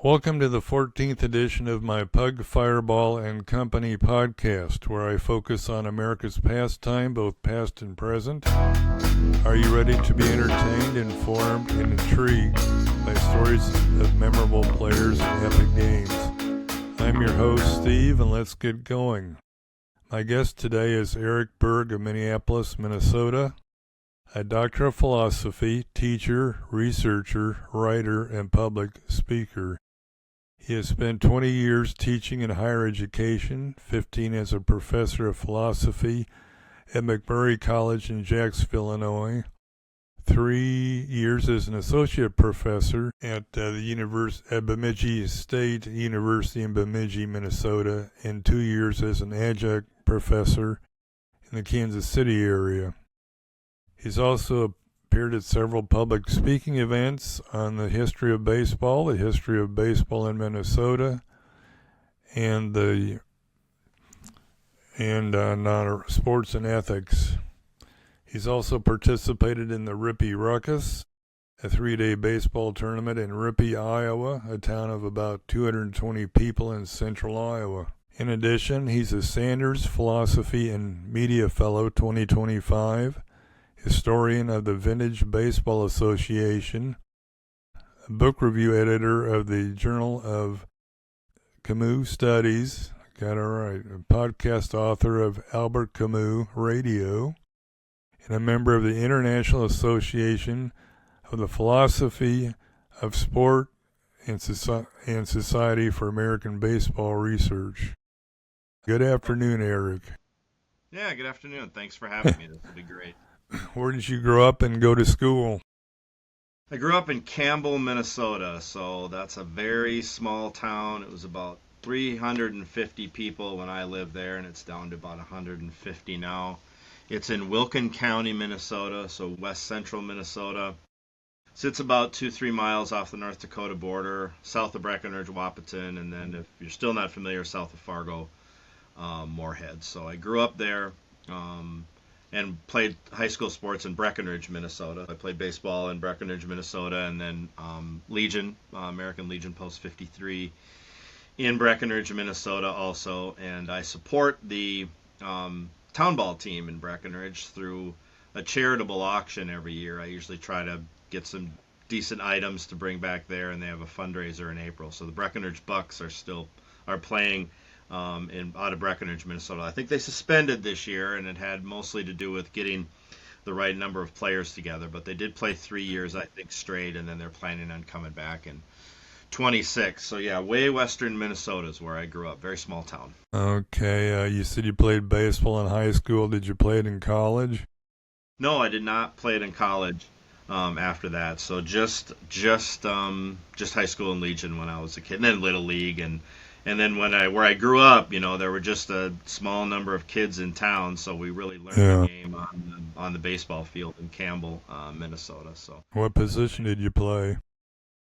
Welcome to the 14th edition of my Pug Fireball and Company podcast, where I focus on America's pastime, both past and present. Are you ready to be entertained, informed, and intrigued by stories of memorable players and epic games? I'm your host, Steve, and let's get going. My guest today is Eric Berg of Minneapolis, Minnesota, a doctor of philosophy, teacher, researcher, writer, and public speaker. He has spent 20 years teaching in higher education, 15 as a professor of philosophy at McMurray College in Jacksonville, Illinois, 3 years as an associate professor at at Bemidji State University in Bemidji, Minnesota, and 2 years as an adjunct professor in the Kansas City area. He's also appeared at several public speaking events on the history of baseball in Minnesota, and on sports and ethics. He's also participated in the Rippey Ruckus, a 3-day baseball tournament in Rippey, Iowa, a town of about 220 people in central Iowa. In addition, he's a Sanders Philosophy and Media Fellow 2025, historian of the Vintage Baseball Association, a book review editor of the Journal of Camus Studies, got it right, a podcast author of Albert Camus Radio, and a member of the International Association of the Philosophy of Sport and Society for American Baseball Research. Good afternoon, Eric. Yeah, good afternoon. Thanks for having me. This will be great. Where did you grow up and go to school? I grew up in Campbell, Minnesota, so that's a very small town. It was about 350 people when I lived there, and it's down to about 150 now. It's in Wilkin County, Minnesota, so west central Minnesota. Sits about 2-3 miles off the North Dakota border, south of Breckenridge, Wahpeton, and then if you're still not familiar, south of Fargo, Moorhead. So I grew up there. And played high school sports in Breckenridge, Minnesota. I played baseball in Breckenridge, Minnesota, and then Legion, American Legion Post 53 in Breckenridge, Minnesota also. And I support the town ball team in Breckenridge through a charitable auction every year. I usually try to get some decent items to bring back there, and they have a fundraiser in April. So the Breckenridge Bucks are playing out of Breckenridge, Minnesota. I think they suspended this year, and it had mostly to do with getting the right number of players together. But they did play 3 years, I think, straight, and then they're planning on coming back in 26. So yeah, way western Minnesota is where I grew up. Very small town. Okay, you said you played baseball in high school. Did you play it in college? No, I did not play it in college. After that, so just high school and Legion when I was a kid, and then Little League, and then where I grew up, there were just a small number of kids in town, so we really learned the game on the baseball field in Campbell, Minnesota. So, what position did you play?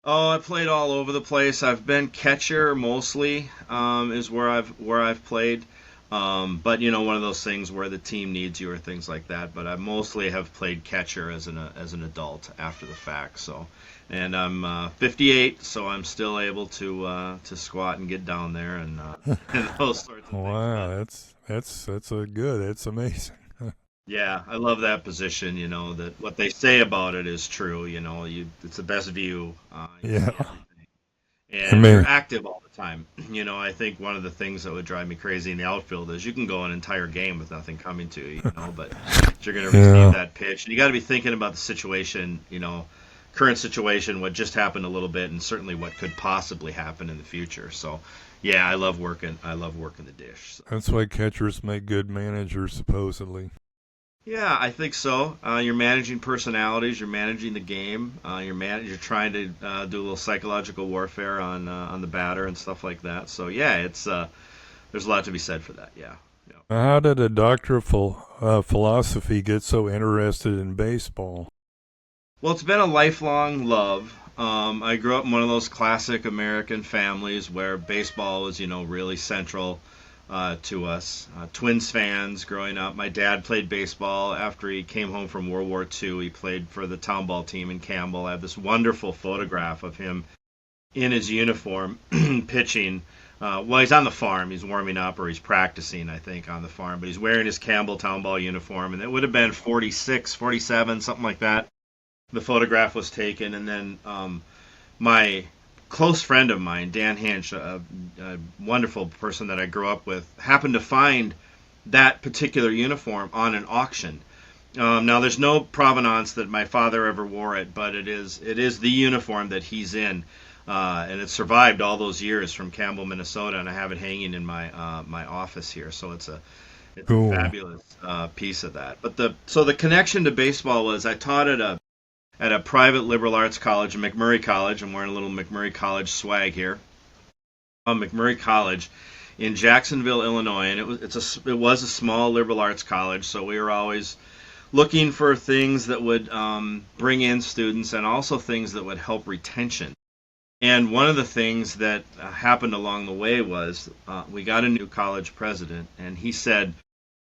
Oh, I played all over the place. I've been catcher mostly, is where I've played. But one of those things where the team needs you or things like that. But I mostly have played catcher as an adult after the fact. So, and I'm 58, so I'm still able to squat and get down there and those sorts of things. Wow, that's amazing. Yeah, I love that position. That what they say about it is true. It's the best view. Yeah. And you're active all the time. I think one of the things that would drive me crazy in the outfield is you can go an entire game with nothing coming to you, but you're going to receive that pitch. And you got to be thinking about the situation, current situation, what just happened a little bit, and certainly what could possibly happen in the future. So, yeah, I love working the dish. So. That's why catchers make good managers, supposedly. Yeah, I think so. You're managing personalities. You're managing the game. You're trying to do a little psychological warfare on the batter and stuff like that. So yeah, it's there's a lot to be said for that. Yeah. How did a doctor of philosophy get so interested in baseball? Well, it's been a lifelong love. I grew up in one of those classic American families where baseball was, really central to us. Twins fans growing up. My dad played baseball after he came home from World War II. He played for the town ball team in Campbell. I have this wonderful photograph of him in his uniform pitching. Well, he's on the farm. He's warming up, or he's practicing, I think, on the farm. But he's wearing his Campbell Town Ball uniform, and it would have been 46, 47, something like that. The photograph was taken, and then my close friend of mine, Dan Hinch, a wonderful person that I grew up with, happened to find that particular uniform on an auction. Now, there's no provenance that my father ever wore it, but it is the uniform that he's in. And it survived all those years from Campbell, Minnesota, and I have it hanging in my my office here. So it's Cool. a fabulous piece of that. But the connection to baseball was I taught at a private liberal arts college, McMurray College. I'm wearing a little McMurray College swag here. McMurray College in Jacksonville, Illinois, and it was a small liberal arts college, so we were always looking for things that would bring in students and also things that would help retention. And one of the things that happened along the way was we got a new college president, and he said,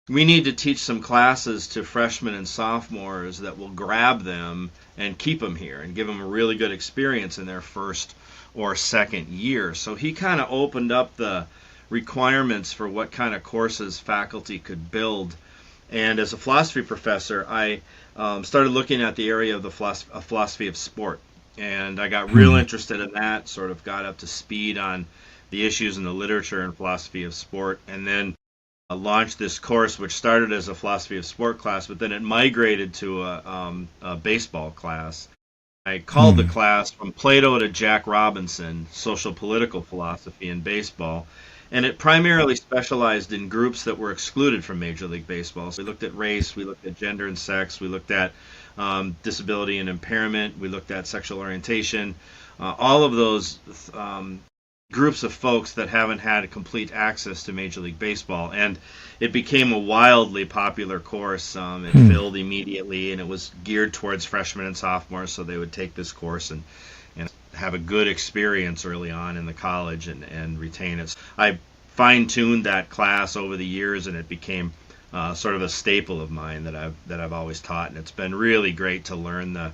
we need to teach some classes to freshmen and sophomores that will grab them and keep them here and give them a really good experience in their first or second year. So he kind of opened up the requirements for what kind of courses faculty could build. And as a philosophy professor, I started looking at the area of the philosophy of sport. And I got real interested in that, sort of got up to speed on the issues in the literature and philosophy of sport, and then launched this course, which started as a philosophy of sport class, but then it migrated to a baseball class. I called the class From Plato to Jack Robinson, Social Political Philosophy in Baseball, and it primarily specialized in groups that were excluded from Major League Baseball. So we looked at race, we looked at gender and sex, we looked at disability and impairment, we looked at sexual orientation, all of those groups of folks that haven't had complete access to Major League Baseball. And it became a wildly popular course. It filled immediately, and it was geared towards freshmen and sophomores, so they would take this course and have a good experience early on in the college and retain it. I fine-tuned that class over the years, and it became sort of a staple of mine that I've always taught, and it's been really great to learn the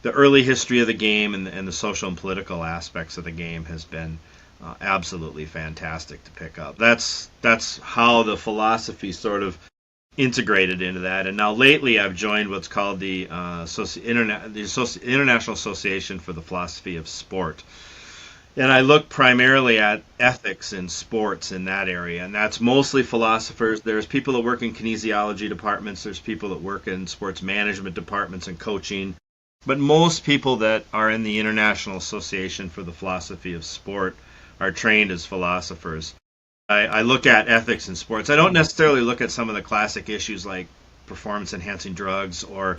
early history of the game and the social and political aspects of the game has been absolutely fantastic to pick up. That's how the philosophy sort of integrated into that. And now lately I've joined what's called the International Association for the Philosophy of Sport. And I look primarily at ethics in sports in that area, and that's mostly philosophers. There's people that work in kinesiology departments, there's people that work in sports management departments and coaching, but most people that are in the International Association for the Philosophy of Sport are trained as philosophers. I look at ethics in sports. I don't necessarily look at some of the classic issues like performance-enhancing drugs or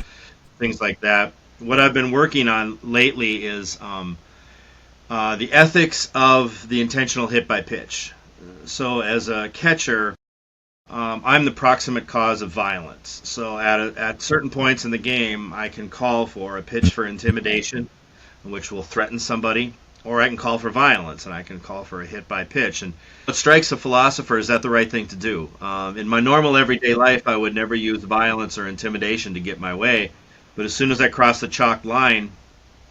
things like that. What I've been working on lately is the ethics of the intentional hit by pitch. So as a catcher, I'm the proximate cause of violence. So at certain points in the game, I can call for a pitch for intimidation, which will threaten somebody, or I can call for violence, and I can call for a hit by pitch. And what strikes a philosopher is that the right thing to do. In my normal everyday life, I would never use violence or intimidation to get my way, but as soon as I cross the chalk line,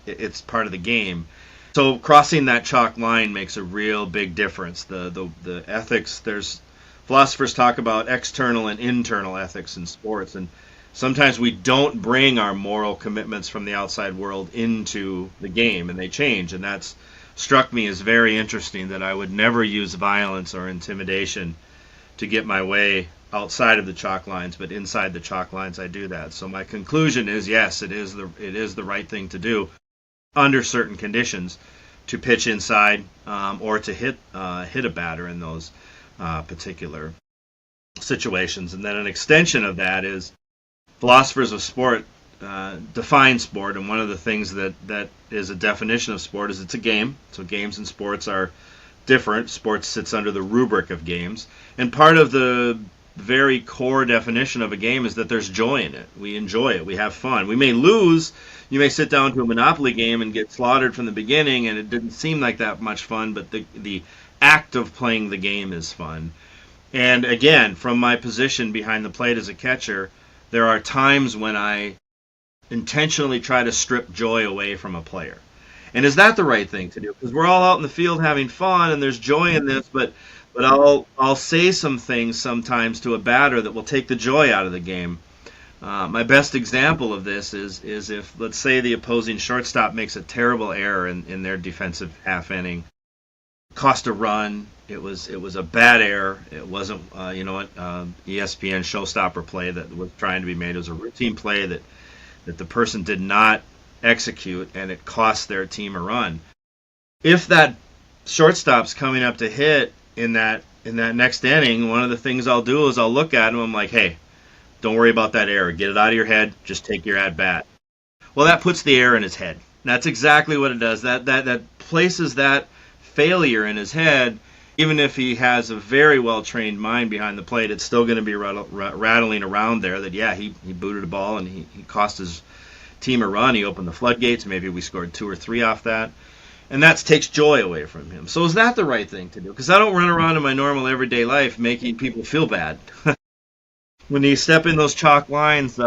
it's part of the game. So crossing that chalk line makes a real big difference. The ethics, there's philosophers talk about external and internal ethics in sports, and sometimes we don't bring our moral commitments from the outside world into the game, and they change. And that's struck me as very interesting, that I would never use violence or intimidation to get my way outside of the chalk lines, but inside the chalk lines I do that. So my conclusion is, yes, it is the right thing to do under certain conditions, to pitch inside or to hit a batter in those particular situations. And then an extension of that is philosophers of sport define sport, and one of the things that is a definition of sport is it's a game. So games and sports are different. Sports sits under the rubric of games, and part of the very core definition of a game is that there's joy in it. We enjoy it. We have fun. We may lose. You may sit down to a Monopoly game and get slaughtered from the beginning, and it didn't seem like that much fun, but the act of playing the game is fun. And again, from my position behind the plate as a catcher, there are times when I intentionally try to strip joy away from a player. And is that the right thing to do? Because we're all out in the field having fun and there's joy in this, but I'll say some things sometimes to a batter that will take the joy out of the game. My best example of this is if, let's say, the opposing shortstop makes a terrible error in their defensive half inning, cost a run. It was a bad error. It wasn't ESPN showstopper play that was trying to be made. It was a routine play that the person did not execute, and it cost their team a run. If that shortstop's coming up to hit in that next inning, one of the things I'll do is I'll look at him. I'm like, hey, don't worry about that error. Get it out of your head. Just take your at bat. Well, that puts the error in his head. That's exactly what it does. That places that failure in his head. Even if he has a very well trained mind behind the plate, it's still going to be rattling around there. That he booted a ball and he cost his team a run. He opened the floodgates. Maybe we scored 2 or 3 off that. And that takes joy away from him. So is that the right thing to do? Because I don't run around in my normal everyday life making people feel bad. When you step in those chalk lines,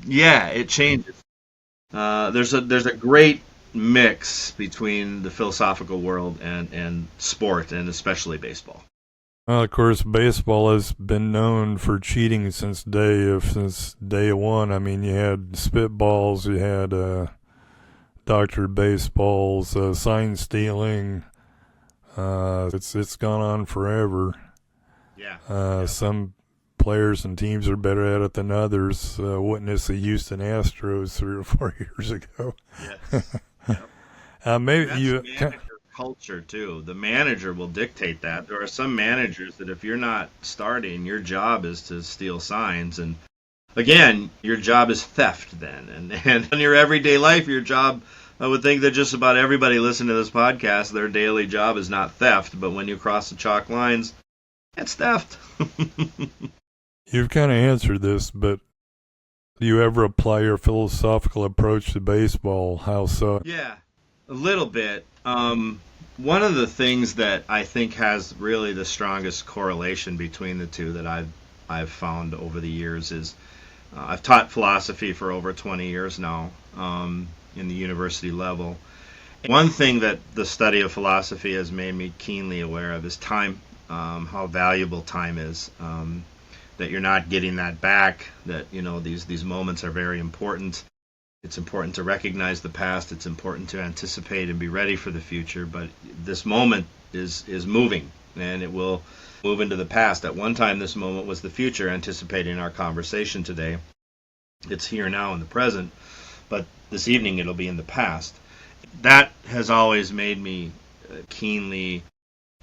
it changes. There's a great mix between the philosophical world and sport, and especially baseball. Well, of course, baseball has been known for cheating since day one. I mean, you had spitballs, you had doctored baseballs, sign stealing. It's gone on forever. Yeah. Some players and teams are better at it than others. Witness the Houston Astros 3 or 4 years ago. Yes. Yep. Maybe That's you manager culture too. The manager will dictate that. There are some managers that if you're not starting, your job is to steal signs, and again, your job is theft then. And in your everyday life, your job, I would think that just about everybody listening to this podcast, their daily job is not theft, but when you cross the chalk lines, it's theft. You've kind of answered this, but do you ever apply your philosophical approach to baseball? How so? Yeah, a little bit. One of the things that I think has really the strongest correlation between the two that I've found over the years is I've taught philosophy for over 20 years now in the university level. One thing that the study of philosophy has made me keenly aware of is time, how valuable time is. That you're not getting that back, that these moments are very important. It's important to recognize the past, it's important to anticipate and be ready for the future, but this moment is moving, and it will move into the past. At one time, this moment was the future, anticipating our conversation today. It's here now in the present, but this evening it'll be in the past. That has always made me keenly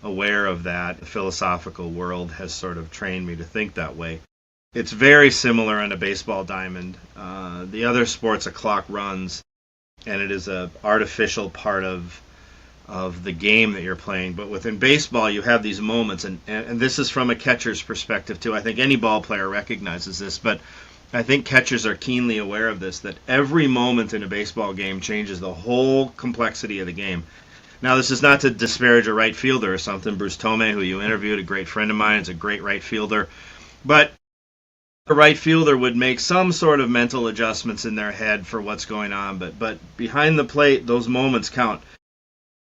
aware of that. The philosophical world has sort of trained me to think that way. It's very similar on a baseball diamond. The other sports, a clock runs, and it is an artificial part of the game that you're playing. But within baseball, you have these moments, and this is from a catcher's perspective too. I think any ball player recognizes this, but I think catchers are keenly aware of this, that every moment in a baseball game changes the whole complexity of the game. Now, this is not to disparage a right fielder or something. Bruce Tomei, who you interviewed, a great friend of mine, is a great right fielder. But a right fielder would make some sort of mental adjustments in their head for what's going on. But behind the plate, those moments count.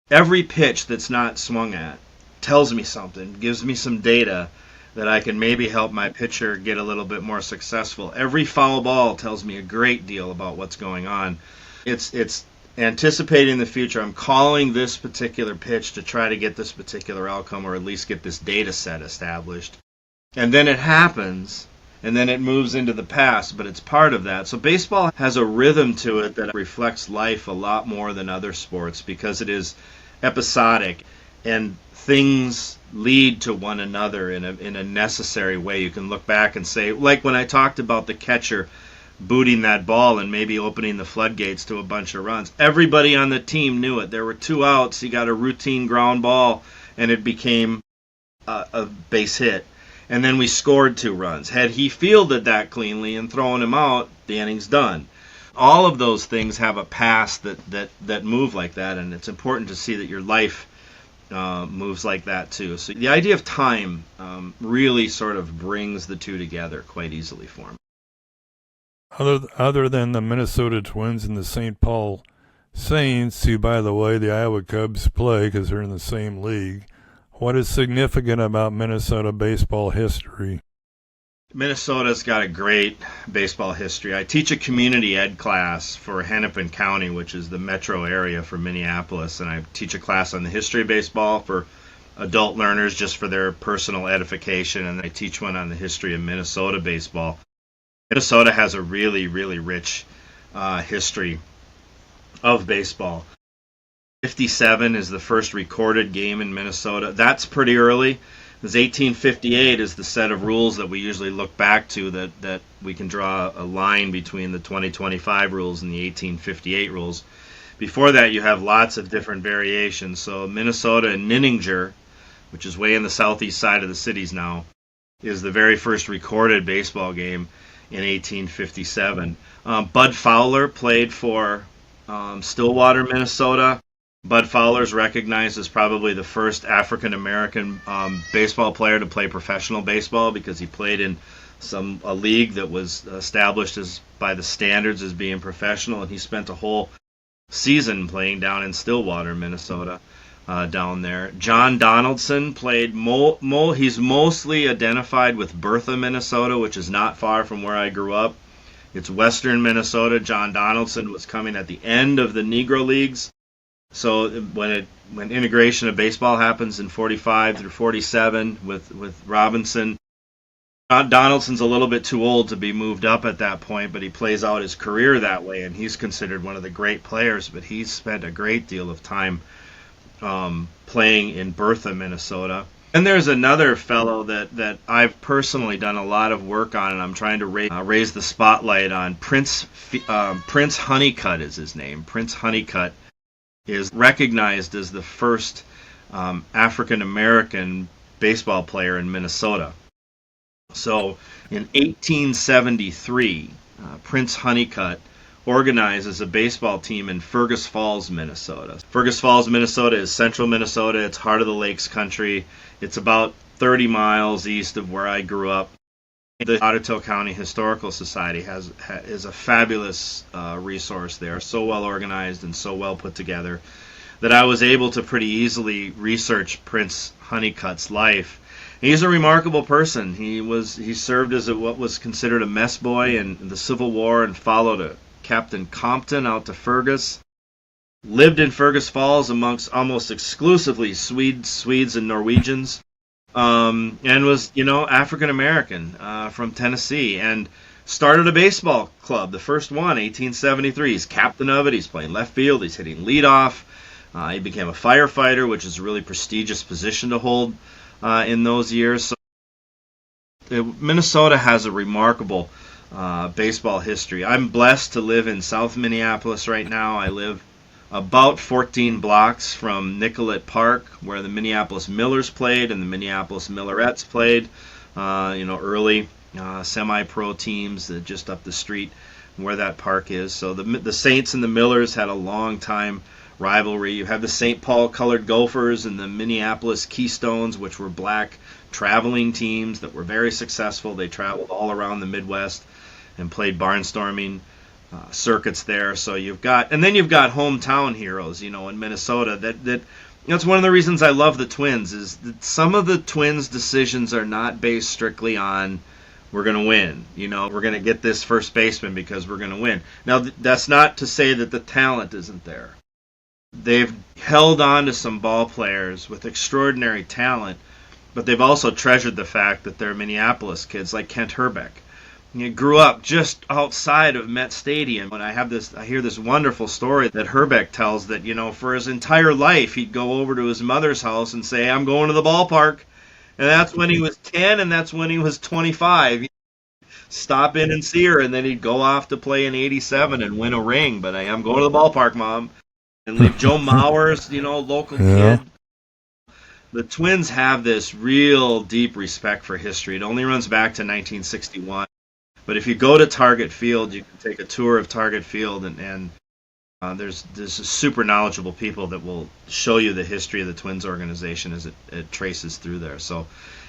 Every pitch that's not swung at tells me something, gives me some data that I can maybe help my pitcher get a little bit more successful. Every foul ball tells me a great deal about what's going on. It's anticipating the future. I'm calling this particular pitch to try to get this particular outcome, or at least get this data set established. And then it happens, and then it moves into the past, but it's part of that. So baseball has a rhythm to it that reflects life a lot more than other sports, because it is episodic, and things lead to one another in a necessary way. You can look back and say, like when I talked about the catcher booting that ball and maybe opening the floodgates to a bunch of runs. Everybody on the team knew it. There were 2 outs. He got a routine ground ball, and it became a base hit. And then we scored 2 runs. Had he fielded that cleanly and thrown him out, the inning's done. All of those things have a past that move like that, and it's important to see that your life moves like that too. So the idea of time really sort of brings the two together quite easily for me. Other than the Minnesota Twins and the St. Paul Saints, who, by the way, the Iowa Cubs play because they're in the same league. What is significant about Minnesota baseball history? Minnesota's got a great baseball history. I teach a community ed class for Hennepin County, which is the metro area for Minneapolis, and I teach a class on the history of baseball for adult learners just for their personal edification, and I teach one on the history of Minnesota baseball. Minnesota has a really, really rich history of baseball. 57 is the first recorded game in Minnesota. That's pretty early. Because 1858 is the set of rules that we usually look back to that we can draw a line between the 2025 rules and the 1858 rules. Before that, you have lots of different variations. So Minnesota and Ninninger, which is way in the southeast side of the cities now, is the very first recorded baseball game in 1857. Bud Fowler played for Stillwater, Minnesota. Bud Fowler is recognized as probably the first African-American baseball player to play professional baseball because he played in a league that was established by the standards as being professional, and he spent a whole season playing down in Stillwater, Minnesota, down there. John Donaldson played, he's mostly identified with Bertha, Minnesota, which is not far from where I grew up. It's western Minnesota. John Donaldson was coming at the end of the Negro Leagues. So when integration of baseball happens in 45 through 47 with Robinson, Donaldson's a little bit too old to be moved up at that point, but he plays out his career that way, and he's considered one of the great players, but he's spent a great deal of time playing in Bertha, Minnesota. And there's another fellow that I've personally done a lot of work on, and I'm trying to raise the spotlight on. Prince Honeycutt is his name. Prince Honeycutt is recognized as the first African-American baseball player in Minnesota. So in 1873, Prince Honeycutt organizes a baseball team in Fergus Falls, Minnesota. Fergus Falls, Minnesota is central Minnesota. It's heart of the lakes country. It's about 30 miles east of where I grew up. The Ottawa County Historical Society is a fabulous resource there, so well organized and so well put together that I was able to pretty easily research Prince Honeycutt's life. He's a remarkable person. He served as what was considered a mess boy in the Civil War and followed a Captain Compton out to Fergus. Lived in Fergus Falls amongst almost exclusively Swedes and Norwegians. And was, African American from Tennessee, and started a baseball club, the first one, 1873. He's captain of it. He's playing left field. He's hitting leadoff. He became a firefighter, which is a really prestigious position to hold in those years. So Minnesota has a remarkable baseball history. I'm blessed to live in South Minneapolis right now. I live about 14 blocks from Nicollet Park, where the Minneapolis Millers played and the Minneapolis Millerettes played. Early semi-pro teams just up the street where that park is. So the Saints and the Millers had a long time rivalry. You have the St. Paul Colored Gophers and the Minneapolis Keystones, which were black traveling teams that were very successful. They traveled all around the Midwest and played barnstorming circuits there. So you've got hometown heroes, in Minnesota. That's one of the reasons I love the Twins, is that some of the Twins' decisions are not based strictly on we're going to win. We're going to get this first baseman because we're going to win. Now, that's not to say that the talent isn't there. They've held on to some ball players with extraordinary talent, but they've also treasured the fact that they're Minneapolis kids like Kent Herbeck. He grew up just outside of Met Stadium, and I hear this wonderful story that Herbeck tells that, for his entire life he'd go over to his mother's house and say, "I'm going to the ballpark." And that's when he was 10, and that's when he was 25. He'd stop in and see her, and then he'd go off to play in 87 and win a ring. But I'm going to the ballpark, Mom. And like Joe Mauer's, local kid. The Twins have this real deep respect for history. It only runs back to 1961. But if you go to Target Field, you can take a tour of Target Field, and there's super knowledgeable people that will show you the history of the Twins organization as it traces through there. So,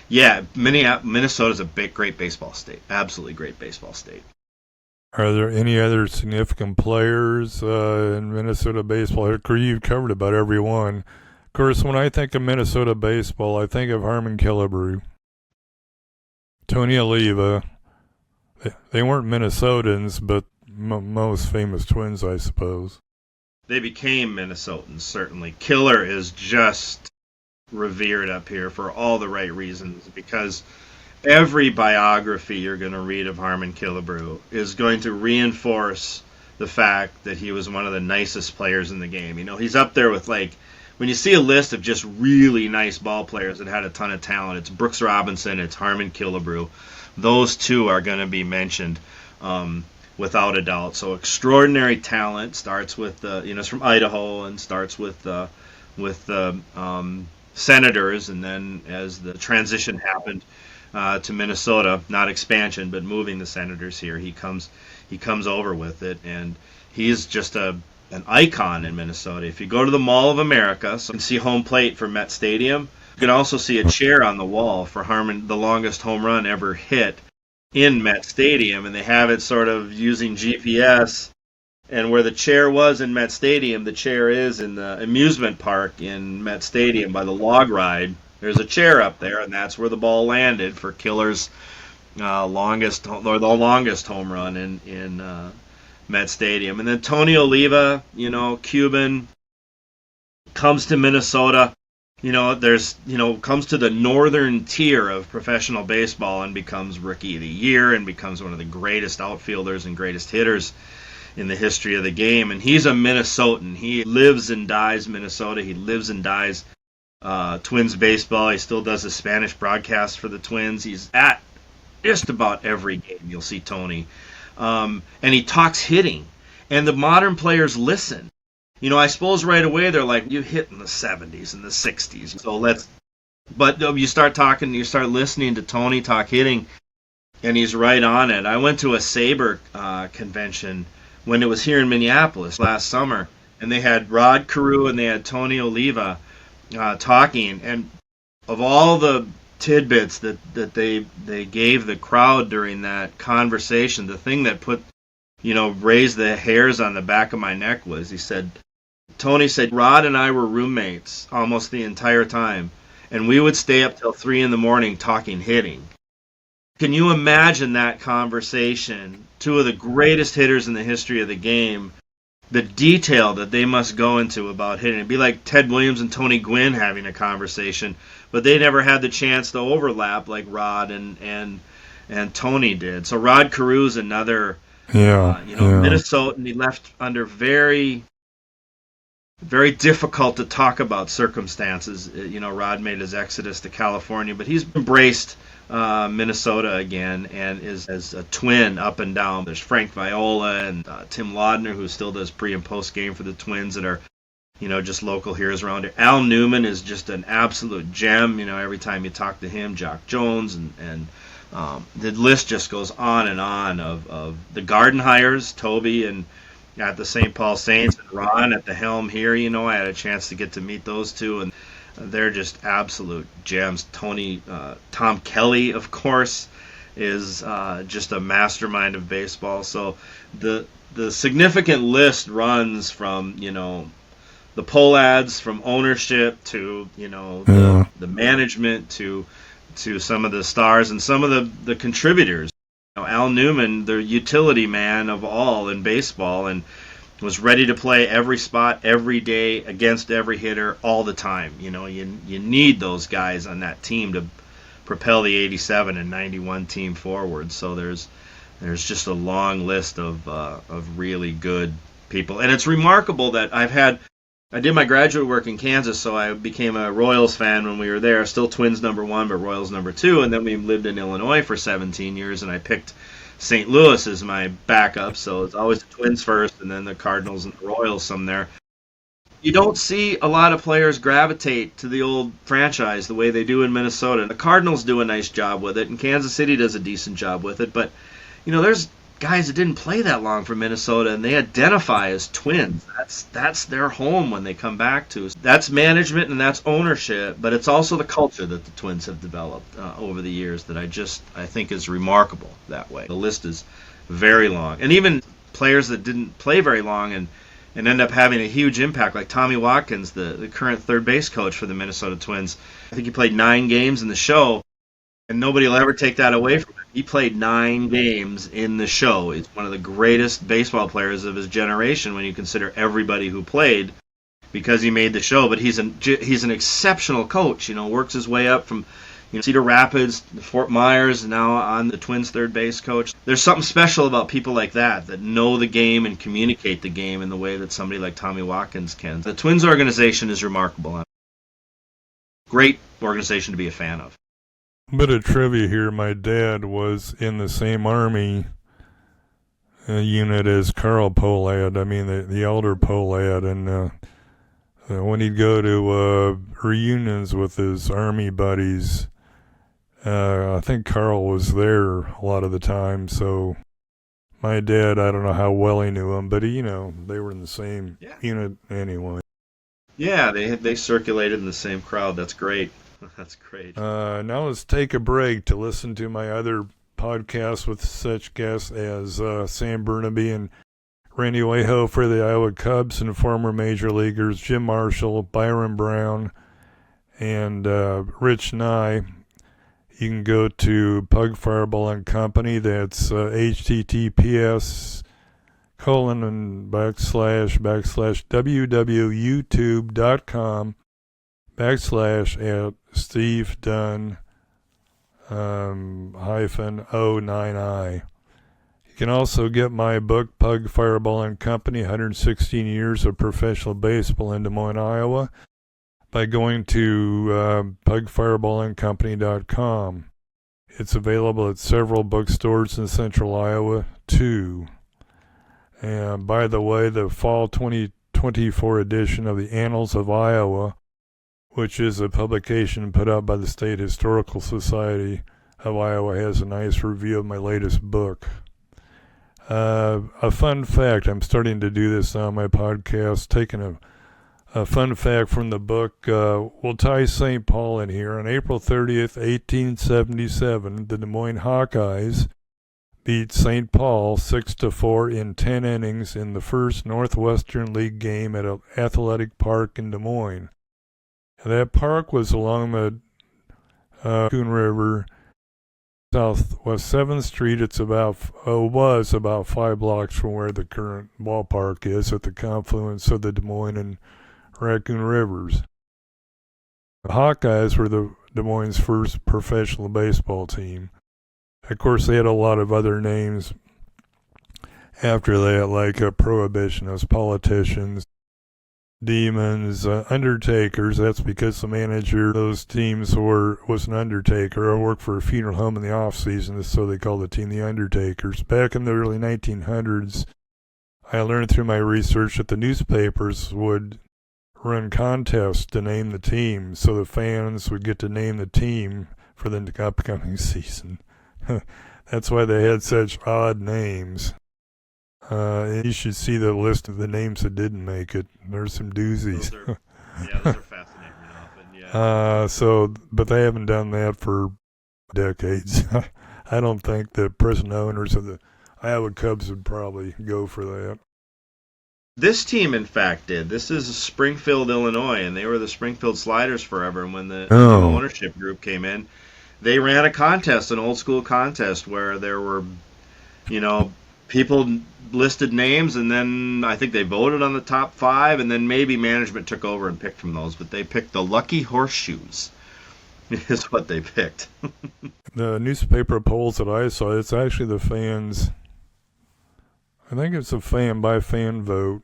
yeah, Minnesota's a great baseball state. Absolutely great baseball state. Are there any other significant players in Minnesota baseball? You've covered about every one. Of course, when I think of Minnesota baseball, I think of Harmon Killebrew, Tony Oliva. They weren't Minnesotans, but most famous Twins, I suppose. They became Minnesotans, certainly. Killer is just revered up here for all the right reasons, because every biography you're going to read of Harmon Killebrew is going to reinforce the fact that he was one of the nicest players in the game. You know, he's up there with, like, when you see a list of just really nice ball players that had a ton of talent, it's Brooks Robinson, it's Harmon Killebrew. Those two are going to be mentioned without a doubt. So extraordinary talent. Starts with it's from Idaho and starts with the Senators, and then as the transition happened to Minnesota, not expansion, but moving the Senators here, he comes over with it, and he's just an icon in Minnesota. If you go to the Mall of America, so you can see home plate for Met Stadium. You can also see a chair on the wall for Harmon, the longest home run ever hit in Met Stadium, and they have it sort of using GPS. And where the chair was in Met Stadium, the chair is in the amusement park in Met Stadium by the log ride. There's a chair up there, and that's where the ball landed for Killer's the longest home run in Met Stadium. And then Tony Oliva, Cuban, comes to Minnesota. Comes to the northern tier of professional baseball and becomes Rookie of the Year and becomes one of the greatest outfielders and greatest hitters in the history of the game. And he's a Minnesotan. He lives and dies Minnesota. He lives and dies Twins baseball. He still does a Spanish broadcast for the Twins. He's at just about every game you'll see Tony. And he talks hitting. And the modern players listen. I suppose right away they're like, you hit in the 70s and the 60s. But you start listening to Tony talk hitting, and he's right on it. I went to a Sabre convention when it was here in Minneapolis last summer, and they had Rod Carew and they had Tony Oliva talking. And of all the tidbits that they gave the crowd during that conversation, the thing that raised the hairs on the back of my neck was, Tony said, Rod and I were roommates almost the entire time, and we would stay up till 3 a.m. talking hitting. Can you imagine that conversation? Two of the greatest hitters in the history of the game, the detail that they must go into about hitting. It'd be like Ted Williams and Tony Gwynn having a conversation, but they never had the chance to overlap like Rod and Tony did. So Rod Carew's another Minnesotan. He left under very, very difficult to talk about circumstances. Rod made his exodus to California, but he's embraced Minnesota again and is as a Twin up and down. There's Frank Viola and Tim Laudner, who still does pre and post game for the Twins, that are just local heroes around here. Al Newman is just an absolute gem. Every time you talk to him, Jock Jones, and the list just goes on and on of the Garden hires, Toby and at the St. Paul Saints and Ron at the helm here. I had a chance to get to meet those two, and they're just absolute gems. Tom Kelly, of course, is just a mastermind of baseball. So the significant list runs from the poll ads, from ownership to the management to some of the stars and some of the contributors. Al Newman, the utility man of all in baseball, and was ready to play every spot, every day, against every hitter, all the time. You need those guys on that team to propel the 87 and 91 team forward. So there's just a long list of really good people. And it's remarkable that I did my graduate work in Kansas, so I became a Royals fan when we were there. Still Twins #1, but Royals #2. And then we lived in Illinois for 17 years, and I picked St. Louis as my backup. So it's always the Twins first, and then the Cardinals and the Royals some there. You don't see a lot of players gravitate to the old franchise the way they do in Minnesota. The Cardinals do a nice job with it, and Kansas City does a decent job with it. But, there's guys that didn't play that long for Minnesota, and they identify as Twins. That's their home when they come back to. That's management and that's ownership, but it's also the culture that the Twins have developed over the years that I think is remarkable that way. The list is very long. And even players that didn't play very long and end up having a huge impact, like Tommy Watkins, the current third base coach for the Minnesota Twins. I think he played 9 games in the show, and nobody will ever take that away from him. He played 9 games in the show. He's one of the greatest baseball players of his generation when you consider everybody who played, because he made the show. But he's an exceptional coach. Works his way up from Cedar Rapids, Fort Myers, now on the Twins' third base coach. There's something special about people like that know the game and communicate the game in the way that somebody like Tommy Watkins can. The Twins organization is remarkable. Great organization to be a fan of. Bit of trivia here. My dad was in the same Army unit as Carl Pohlad. I mean, the elder Pohlad. And when he'd go to reunions with his Army buddies, I think Carl was there a lot of the time. So my dad, I don't know how well he knew him, but they were in the same unit anyway. Yeah, they circulated in the same crowd. That's great. That's great. Now let's take a break to listen to my other podcasts with such guests as Sam Burnaby and Randy Waho for the Iowa Cubs, and former major leaguers Jim Marshall, Byron Brown, and Rich Nye. You can go to Pug Fireball and Company. That's https://www.youtube.com/@Steve Dunn -09I. You can also get my book, Pug Fireball and Company, 116 Years of Professional Baseball in Des Moines, Iowa, by going to pugfireballandcompany.com. It's available at several bookstores in central Iowa, too. And by the way, the fall 2024 edition of the Annals of Iowa, which is a publication put out by the State Historical Society of Iowa, has a nice review of my latest book. A fun fact, I'm starting to do this on my podcast, taking a fun fact from the book. We'll tie St. Paul in here. On April 30th, 1877, the Des Moines Hawkeyes beat St. Paul 6-4 in 10 innings in the first Northwestern League game at Athletic Park in Des Moines. And that park was along the Raccoon River, Southwest 7th Street. It was about 5 blocks from where the current ballpark is, at the confluence of the Des Moines and Raccoon Rivers. The Hawkeyes were the Des Moines' first professional baseball team. Of course, they had a lot of other names after that, like prohibitionists, politicians, demons, undertakers. That's because the manager of those teams was an undertaker. I worked for a funeral home in the off season, so they called the team the Undertakers. Back in the early 1900s, I learned through my research that the newspapers would run contests to name the team, so the fans would get to name the team for the upcoming season. That's why they had such odd names. You should see the list of the names that didn't make it. There's some doozies. Those are fascinating enough. But they haven't done that for decades. I don't think the present owners of the Iowa Cubs would probably go for that. This team, in fact, did. This is Springfield, Illinois, and they were the Springfield Sliders forever. And when the ownership group came in, they ran a contest, an old school contest, where there were, people listed names, and then I think they voted on the top 5, and then maybe management took over and picked from those. But they picked the Lucky Horseshoes, is what they picked. The newspaper polls that I saw, it's actually the fans. I think it's a fan-by-fan vote.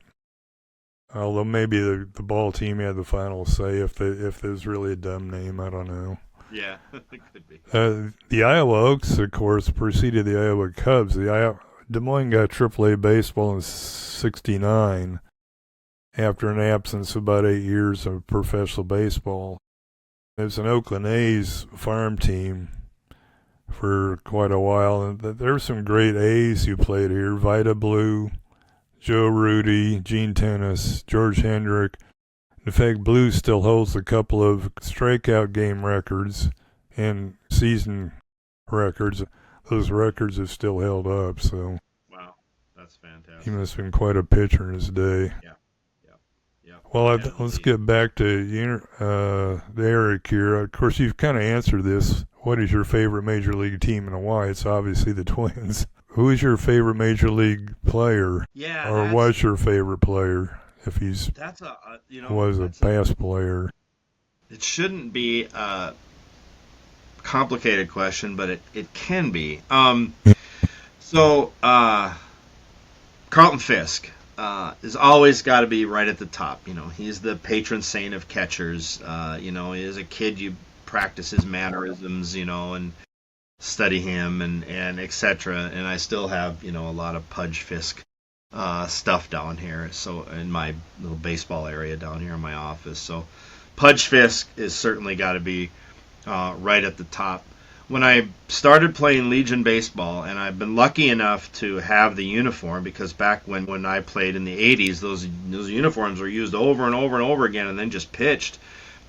Although maybe the ball team had the final say if there's really a dumb name. I don't know. Yeah, it could be. The Iowa Oaks, of course, preceded the Iowa Cubs. Des Moines got AAA baseball in '69 after an absence of about 8 years of professional baseball. There's an Oakland A's farm team for quite a while, and there's some great A's who played here. Vida Blue, Joe Rudy, Gene Tennis, George Hendrick. In fact, Blue still holds a couple of strikeout game records and season records. Those records have still held up. So That's He fantastic. must have been quite a pitcher in his day. Yeah, yeah, yeah. Well, Yeah, let's get back to Eric here. Of course, you've kind of answered this. What is your favorite major league team and why? It's obviously the Twins. Who is your favorite major league player, yeah. or was your favorite player, if he's That's a was a that's a. past player? It shouldn't be a complicated question, but it can be. So Carlton Fisk is always got to be right at the top. He's the patron saint of catchers. As a kid, you practice his mannerisms, and study him and etc. And I still have a lot of Pudge Fisk stuff down here. So in my little baseball area down here in my office. So Pudge Fisk is certainly got to be right at the top. When I started playing Legion baseball, and I've been lucky enough to have the uniform, because back when I played in the 80s, those uniforms were used over and over and over again and then just pitched.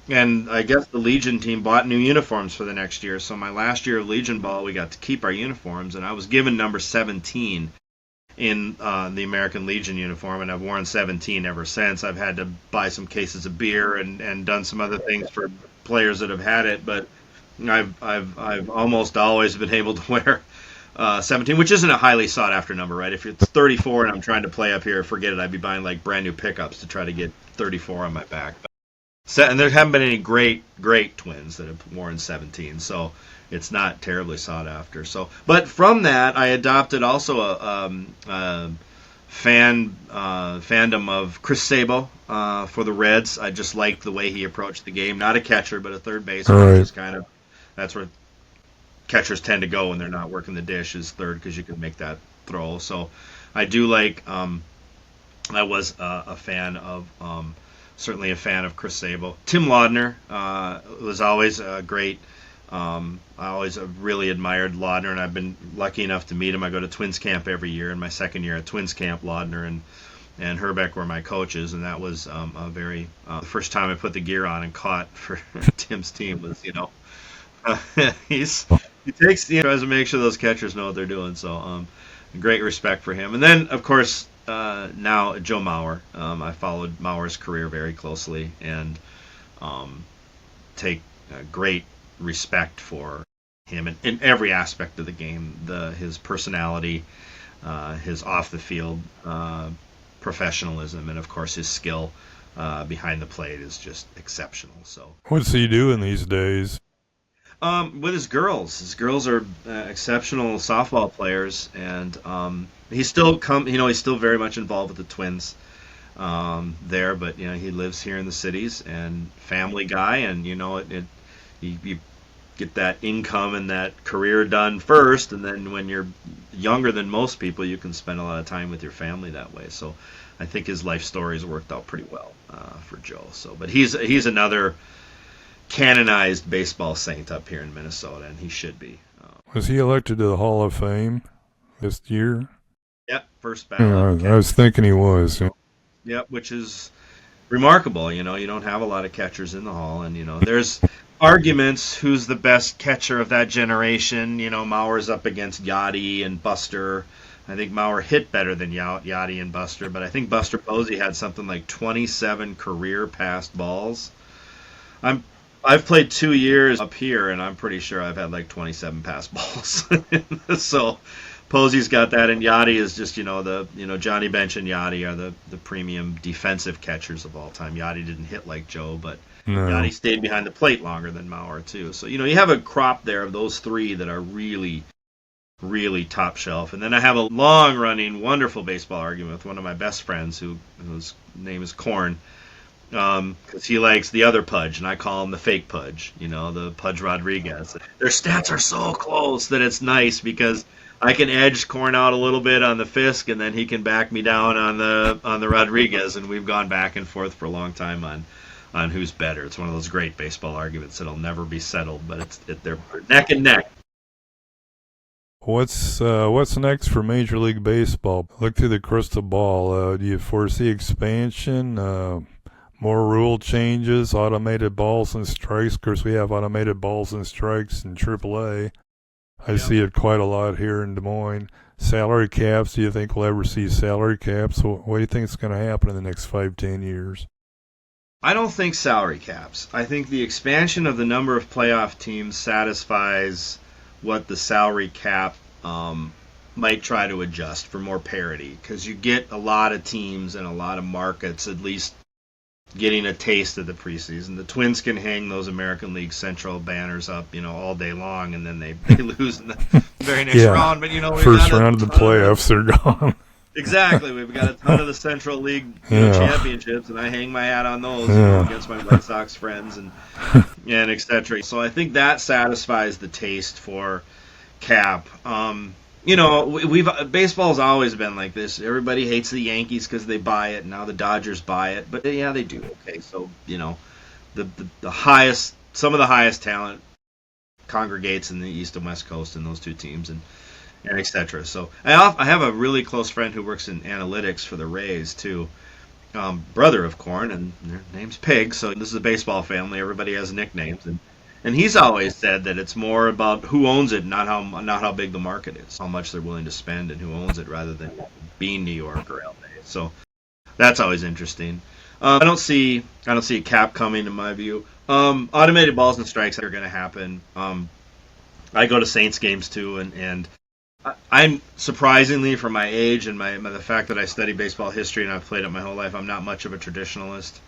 And I guess the Legion team bought new uniforms for the next year. So my last year of Legion ball, we got to keep our uniforms, and I was given number 17 in the American Legion uniform, and I've worn 17 ever since. I've had to buy some cases of beer and done some other things for players that have had it, but I've almost always been able to wear 17, which isn't a highly sought after number, right? If it's 34 and I'm trying to play up here, forget it. I'd be buying like brand new pickups to try to get 34 on my back. And there haven't been any great Twins that have worn 17, so it's not terribly sought after. So, but from that, I adopted also a fandom of Chris Sabo for the Reds. I just liked the way he approached the game. Not a catcher, but a third baseman. Right. Just kind of, that's where catchers tend to go when they're not working the dish, is third, because you can make that throw. So I do like. I was a fan of. Certainly a fan of Chris Sabo. Tim Laudner was always a great. I always really admired Laudner, and I've been lucky enough to meet him. I go to Twins camp every year. In my second year at Twins camp, Laudner and Herbeck were my coaches, and that was a very the first time I put the gear on and caught for Tim's team was he tries to make sure those catchers know what they're doing. So great respect for him. And then of course now Joe Mauer. I followed Mauer's career very closely and take great respect for him in every aspect of the game. His personality, his off the field professionalism, and of course his skill behind the plate is just exceptional. So What's he doing these days? with his girls are exceptional softball players, and he's still he's still very much involved with the Twins there, but he lives here in the cities and family guy, and you get that income and that career done first, and then when you're younger than most people, you can spend a lot of time with your family that way. So I think his life story has worked out pretty well for Joe. So, but he's another canonized baseball saint up here in Minnesota, and he should be. Was he elected to the Hall of Fame this year? Yep, first Yeah, ballot. I was thinking he was. Yep, which is remarkable. You don't have a lot of catchers in the Hall, and there's arguments who's the best catcher of that generation. Mauer's up against Yachty and Buster. I think Mauer hit better than Yachty and Buster, but I think Buster Posey had something like 27 career passed balls. I've played 2 years up here, and I'm pretty sure I've had like 27 pass balls. So Posey's got that, and Yachty is just Johnny Bench and Yachty are the premium defensive catchers of all time. Yachty didn't hit like Joe, but No. Yachty stayed behind the plate longer than Mauer too. So you have a crop there of those three that are really, really top shelf. And then I have a long-running, wonderful baseball argument with one of my best friends whose name is Corn. Because he likes the other Pudge, and I call him the fake Pudge, the Pudge Rodriguez. Their stats are so close that it's nice because I can edge Corn out a little bit on the Fisk, and then he can back me down on the Rodriguez, and we've gone back and forth for a long time on who's better. It's one of those great baseball arguments that'll never be settled, but they're neck and neck. What's next for Major League Baseball? Look through the crystal ball. Do you foresee expansion? More rule changes, automated balls and strikes. Of course, we have automated balls and strikes in AAA. I see it quite a lot here in Des Moines. salary caps? Do you think we'll ever see salary caps? What do you think is going to happen in the next 5-10 years? I don't think salary caps. I think the expansion of the number of playoff teams satisfies what the salary cap might try to adjust for more parity, because you get a lot of teams and a lot of markets at least getting a taste of the preseason. The Twins can hang those American League Central banners up, all day long, and then they lose in the very next round. But first round of the playoffs, they're gone. Exactly. We've got a ton of the Central League championships, and I hang my hat on those against my White Sox friends and et cetera. So I think that satisfies the taste for cap. Baseball's always been like this. Everybody hates the Yankees because they buy it, and now the Dodgers buy it. But yeah, they do. Okay, so the highest, some of the highest talent congregates in the East and West Coast in those two teams, and et cetera. So I have a really close friend who works in analytics for the Rays too, brother of Corn, and their name's Pig. So this is a baseball family. Everybody has nicknames, and he's always said that it's more about who owns it, not how big the market is, how much they're willing to spend, and who owns it, rather than being New York or LA. So that's always interesting. I don't see a cap coming in my view. Automated balls and strikes are going to happen. I go to Saints games too, and I'm surprisingly, for my age and the fact that I study baseball history and I've played it my whole life, I'm not much of a traditionalist.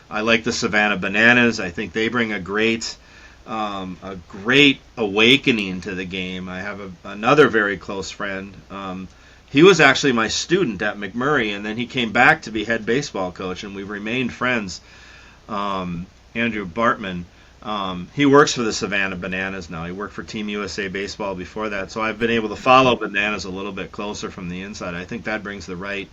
I like the Savannah Bananas. I think they bring a great awakening to the game. I have another very close friend. He was actually my student at McMurray, and then he came back to be head baseball coach, and we've remained friends. Andrew Bartman. He works for the Savannah Bananas now. He worked for Team USA Baseball before that, so I've been able to follow Bananas a little bit closer from the inside. I think that brings a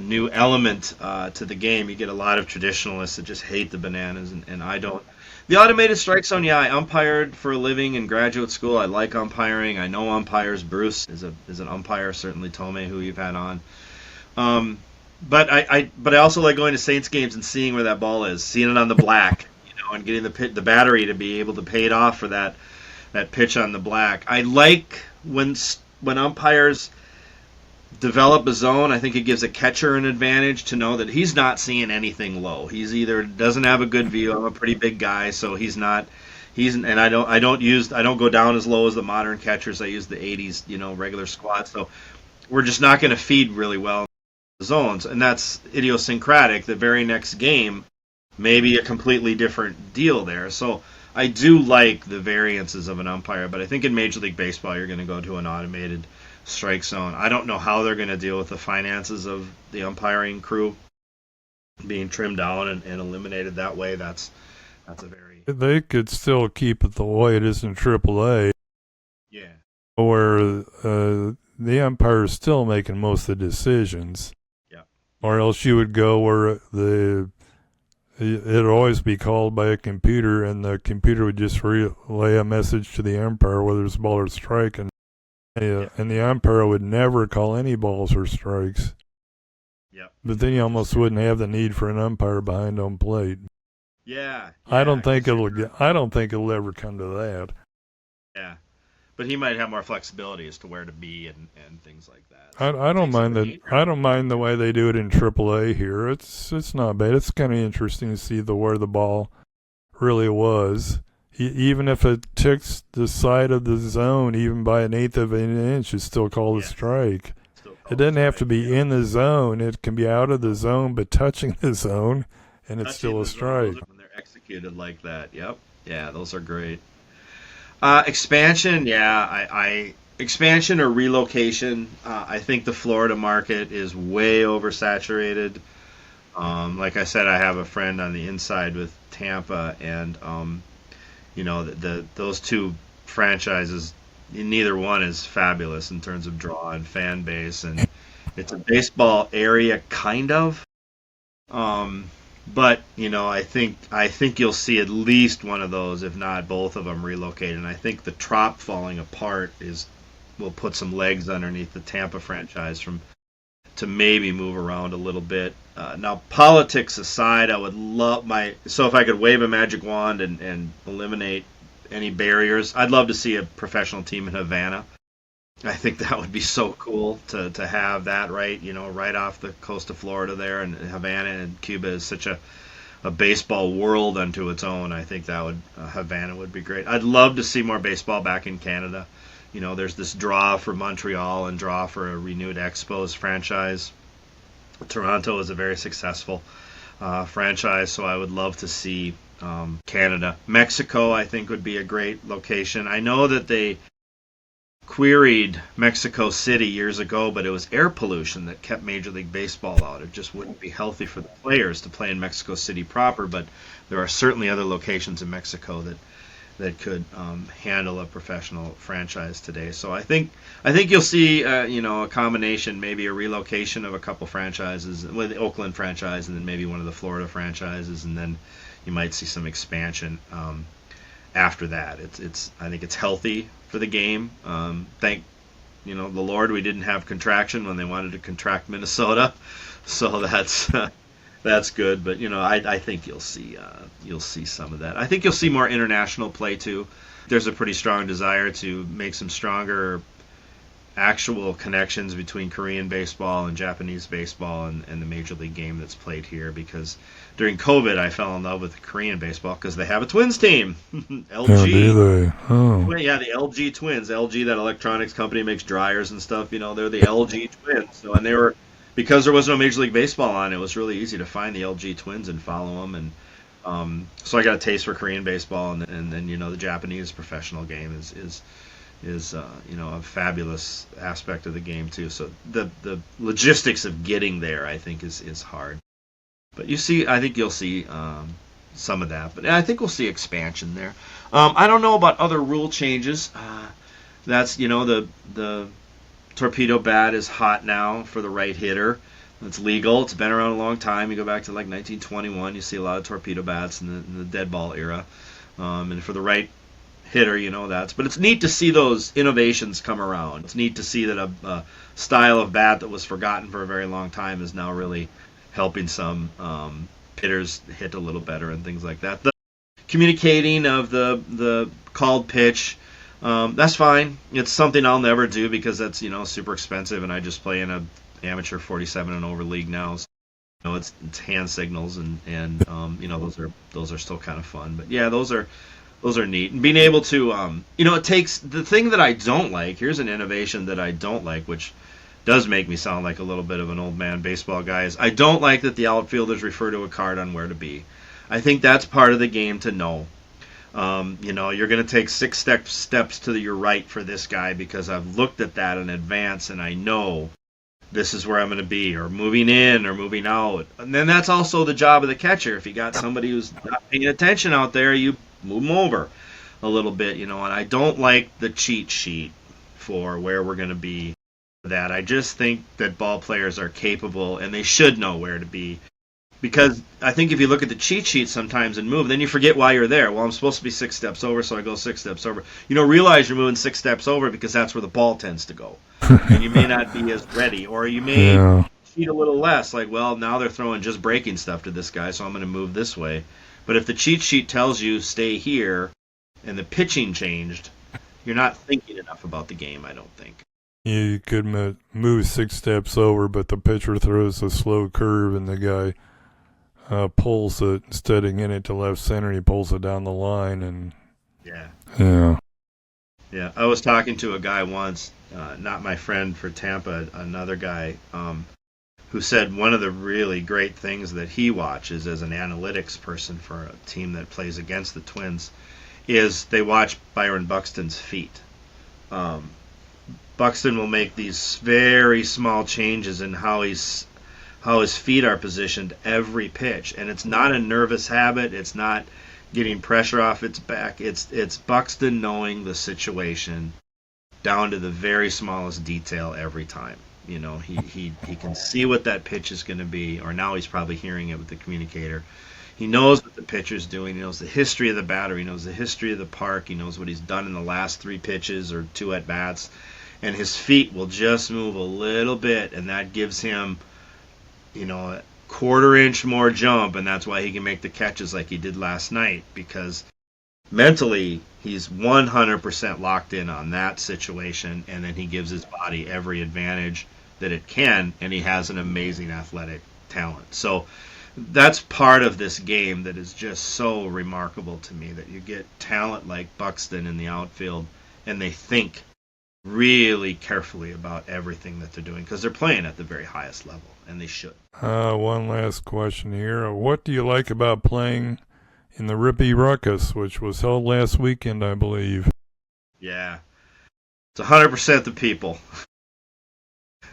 new element to the game. You get a lot of traditionalists that just hate the Bananas, and I don't. The automated strike zone, yeah, I umpired for a living in graduate school. I like umpiring. I know umpires. Bruce is an umpire, certainly Tomei, who you've had on. But I also like going to Saints games and seeing where that ball is, seeing it on the black, and getting the battery to be able to pay it off for that pitch on the black. I like when umpires develop a zone. I think it gives a catcher an advantage to know that he's not seeing anything low. He's either doesn't have a good view. I'm a pretty big guy, so and I don't go down as low as the modern catchers. I use the 80s, regular squat. So we're just not going to feed really well in the zones, and that's idiosyncratic. The very next game, maybe a completely different deal there. So I do like the variances of an umpire, but I think in Major League Baseball you're going to go to an automated strike zone. I don't know how they're going to deal with the finances of the umpiring crew being trimmed down and eliminated that way. That's a very... They could still keep it the way it is in AAA. Yeah. Where the umpire is still making most of the decisions. Yeah. Or else you would go where it'd always be called by a computer, and the computer would just relay a message to the umpire whether it's ball or strike, and the umpire would never call any balls or strikes. Yep. But then you almost wouldn't have the need for an umpire behind home plate. Yeah. I don't think it'll ever come to that. Yeah. But he might have more flexibility as to where to be and things like that. So I don't mind that. I don't mind the way they do it in AAA here. It's not bad. It's kind of interesting to see where the ball really was. Even if it ticks the side of the zone, even by 1/8 of an inch, it's still called a strike. It doesn't have to be in the zone. It can be out of the zone, but touching the zone, and it's still a strike. When they're executed like that, yep. Yeah, those are great. Expansion, expansion or relocation. I think the Florida market is way oversaturated. Like I said, I have a friend on the inside with Tampa, and those two franchises, neither one is fabulous in terms of draw and fan base, and it's a baseball area kind of. But I think you'll see at least one of those, if not both of them, relocated. And I think the Trop falling apart will put some legs underneath the Tampa franchise to maybe move around a little bit. Now, politics aside, I would love so if I could wave a magic wand and eliminate any barriers, I'd love to see a professional team in Havana. I think that would be so cool to have that right off the coast of Florida there, and Havana and Cuba is such a baseball world unto its own. I think that would Havana would be great. I'd love to see more baseball back in Canada. There's this draw for Montreal and draw for a renewed Expos franchise. Toronto is a very successful franchise, so I would love to see Canada. Mexico, I think, would be a great location. I know that they queried Mexico City years ago, but it was air pollution that kept Major League Baseball out. It just wouldn't be healthy for the players to play in Mexico City proper, but there are certainly other locations in Mexico that could handle a professional franchise today. So I think you'll see a combination, maybe a relocation of a couple franchises, with the Oakland franchise, and then maybe one of the Florida franchises, and then you might see some expansion after that. I think it's healthy for the game. Thank the Lord we didn't have contraction when they wanted to contract Minnesota, so that's good. But I think you'll see some of that. I think you'll see more international play too. There's a pretty strong desire to make some stronger actual connections between Korean baseball and Japanese baseball and the Major League game that's played here, because during COVID I fell in love with Korean baseball because they have a Twins team. LG. Oh, do they? Oh. Yeah, the LG Twins. LG, that electronics company, makes dryers and stuff. They're the LG Twins. So, and they were, because there was no Major League Baseball on, it was really easy to find the LG Twins and follow them. And so I got a taste for Korean baseball, and then the Japanese professional game is a fabulous aspect of the game too. So the logistics of getting there, I think, is hard. But I think you'll see some of that. But I think we'll see expansion there. I don't know about other rule changes. That's the torpedo bat is hot now for the right hitter. It's legal. It's been around a long time. You go back to like 1921, you see a lot of torpedo bats in the dead ball era. And for the right hitter, but it's neat to see those innovations come around. It's neat to see that a style of bat that was forgotten for a very long time is now really helping some hitters hit a little better and things like that. The communicating of the called pitch, that's fine. It's something I'll never do because that's super expensive, and I just play in a amateur 47 and over league now. So, it's hand signals and those are still kind of fun. But yeah, those are neat. And being able to, it takes the thing that I don't like. Here's an innovation that I don't like, which does make me sound like a little bit of an old man baseball guy. Is I don't like that the outfielders refer to a card on where to be. I think that's part of the game to know. You're going to take 6 steps to your right for this guy because I've looked at that in advance and I know this is where I'm going to be, or moving in or moving out. And then that's also the job of the catcher. If you got somebody who's not paying attention out there, you move them over a little bit, and I don't like the cheat sheet for where we're going to be. That I just think that ball players are capable and they should know where to be, because I think if you look at the cheat sheet sometimes and move, then you forget why you're there. Well, I'm supposed to be 6 steps over, so I go 6 steps over. Realize you're moving 6 steps over because that's where the ball tends to go, and you may not be as ready, or you may cheat a little less. Like, well, now they're throwing just breaking stuff to this guy, so I'm going to move this way. But if the cheat sheet tells you stay here and the pitching changed, you're not thinking enough about the game, I don't think. You could move 6 steps over, but the pitcher throws a slow curve and the guy pulls it, instead of getting it to left center, he pulls it down the line. And yeah. I was talking to a guy once, not my friend for Tampa, another guy, who said one of the really great things that he watches as an analytics person for a team that plays against the Twins is they watch Byron Buxton's feet. Buxton will make these very small changes in how his feet are positioned every pitch, and it's not a nervous habit. It's not getting pressure off its back. It's Buxton knowing the situation down to the very smallest detail every time. He can see what that pitch is going to be, or now he's probably hearing it with the communicator. He knows what the pitcher's doing. He knows the history of the batter. He knows the history of the park. He knows what he's done in the last 3 pitches or 2 at bats. And his feet will just move a little bit, and that gives him, a 1/4 inch more jump, and that's why he can make the catches like he did last night, because mentally he's 100% locked in on that situation, and then he gives his body every advantage that it can, and he has an amazing athletic talent. So that's part of this game that is just so remarkable to me, that you get talent like Buxton in the outfield, and they think really carefully about everything that they're doing because they're playing at the very highest level, and they should. One last question here. What do you like about playing in the Rippy Ruckus, which was held last weekend, I believe? Yeah, it's 100% the people.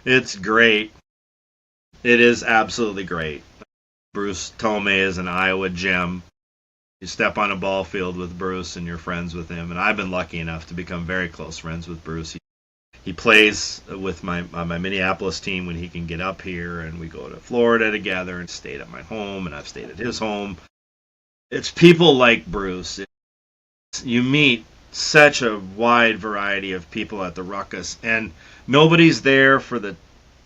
It's great. It is absolutely great. Bruce Tomei is an Iowa gem. You step on a ball field with Bruce and you're friends with him. And I've been lucky enough to become very close friends with Bruce. He plays with my Minneapolis team when he can get up here, and we go to Florida together and stayed at my home, and I've stayed at his home. It's people like Bruce. You meet such a wide variety of people at the Ruckus, and nobody's there for the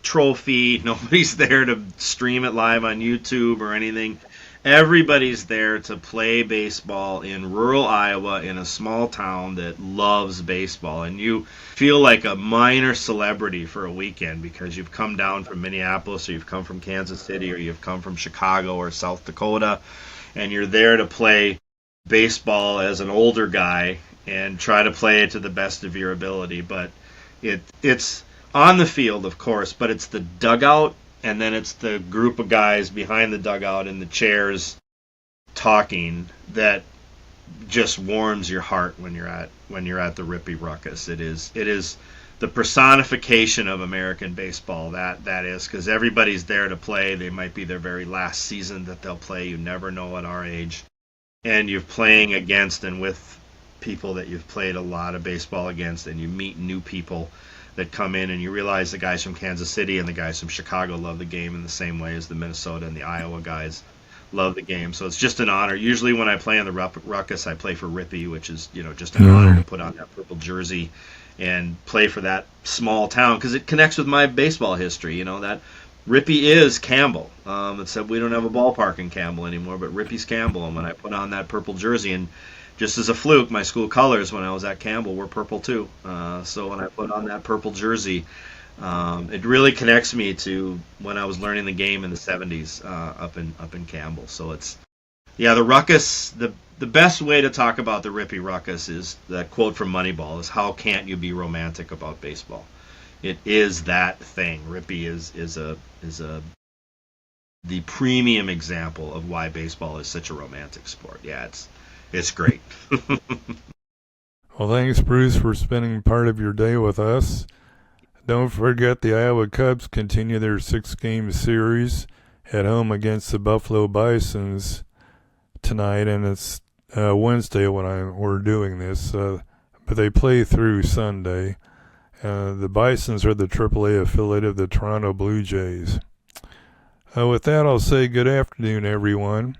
trophy. Nobody's there to stream it live on YouTube or anything. Everybody's there to play baseball in rural Iowa in a small town that loves baseball. And you feel like a minor celebrity for a weekend because you've come down from Minneapolis, or you've come from Kansas City, or you've come from Chicago or South Dakota, and you're there to play baseball as an older guy and try to play it to the best of your ability. But it's on the field, of course, but it's the dugout, and then it's the group of guys behind the dugout in the chairs talking that just warms your heart when you're at the Rippy Ruckus. It is the personification of American baseball. That is, because everybody's there to play. They might be their very last season that they'll play. You never know at our age, and you're playing against and with people that you've played a lot of baseball against, and you meet new people that come in, and you realize the guys from Kansas City and the guys from Chicago love the game in the same way as the Minnesota and the Iowa guys love the game. So it's just an honor. Usually when I play in the Ruckus, I play for Rippy, which is just an honor to put on that purple jersey and play for that small town, because it connects with my baseball history. That Rippy is Campbell. Except we don't have a ballpark in Campbell anymore, but Rippy's Campbell. And when I put on that purple jersey, and just as a fluke, my school colors when I was at Campbell were purple too. So when I put on that purple jersey, it really connects me to when I was learning the game in the 70s up in Campbell. So the Ruckus. The best way to talk about the Rippy Ruckus is that quote from Moneyball: "Is how can't you be romantic about baseball?" It is that thing. Rippy is the premium example of why baseball is such a romantic sport. Yeah, it's great. Well, thanks, Bruce, for spending part of your day with us. Don't forget the Iowa Cubs continue their 6-game series at home against the Buffalo Bisons tonight, and it's Wednesday when we're doing this, but they play through Sunday. The Bisons are the AAA affiliate of the Toronto Blue Jays. With that, I'll say good afternoon, everyone.